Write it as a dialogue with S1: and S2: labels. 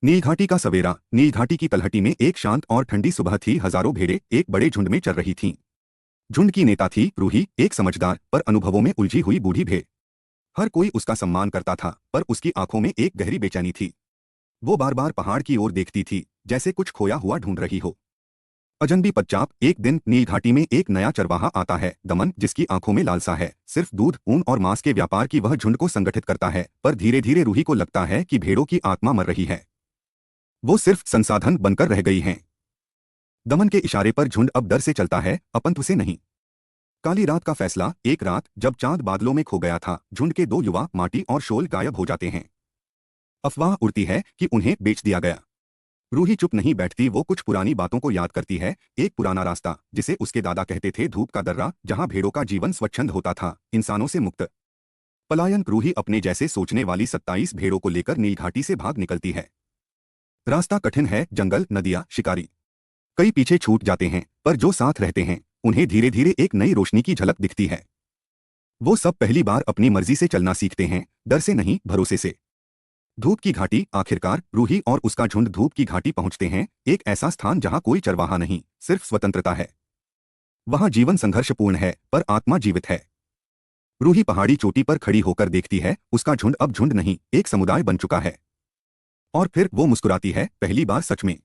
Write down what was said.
S1: नीलघाटी का सवेरा। नीलघाटी की तलहटी में एक शांत और ठंडी सुबह थी। हजारों भेड़ें एक बड़े झुंड में चल रही थीं। झुंड की नेता थी रूही, एक समझदार पर अनुभवों में उलझी हुई बूढ़ी भेड़। हर कोई उसका सम्मान करता था, पर उसकी आंखों में एक गहरी बेचैनी थी। वो बार बार पहाड़ की ओर देखती थी, जैसे कुछ खोया हुआ ढूंढ रही हो। अजनबी पच्चाप। एक दिन नीलघाटी में एक नया चरवाहा आता है, दमन, जिसकी आंखों में लालसा है। सिर्फ दूध, ऊन और मांस के व्यापार की वह झुंड को संगठित करता है, पर धीरे धीरे रूही को लगता है कि भेड़ों की आत्मा मर रही है। वो सिर्फ संसाधन बनकर रह गई हैं। दमन के इशारे पर झुंड अब डर से चलता है, अपंत्व से नहीं। काली रात का फैसला। एक रात जब चांद बादलों में खो गया था, झुंड के दो युवा माटी और शोल गायब हो जाते हैं। अफवाह उड़ती है कि उन्हें बेच दिया गया। रूही चुप नहीं बैठती, वो कुछ पुरानी बातों को याद करती है। एक पुराना रास्ता, जिसे उसके दादा कहते थे धूप का दर्रा, जहां भेड़ों का जीवन स्वच्छंद होता था, इंसानों से मुक्त। पलायन। रूही अपने जैसे सोचने वाली 27 भेड़ों को लेकर नीलघाटी से भाग निकलती है। रास्ता कठिन है, जंगल, नदियां, शिकारी। कई पीछे छूट जाते हैं, पर जो साथ रहते हैं उन्हें धीरे धीरे एक नई रोशनी की झलक दिखती है। वो सब पहली बार अपनी मर्जी से चलना सीखते हैं, डर से नहीं, भरोसे से। धूप की घाटी। आखिरकार रूही और उसका झुंड धूप की घाटी पहुंचते हैं, एक ऐसा स्थान जहां कोई चरवाहा नहीं, सिर्फ स्वतंत्रता है। वहां जीवन संघर्षपूर्ण है, पर आत्मा जीवित है। रूही पहाड़ी चोटी पर खड़ी होकर देखती है, उसका झुंड अब झुंड नहीं, एक समुदाय बन चुका है। और फिर वो मुस्कुराती है, पहली बार सच में।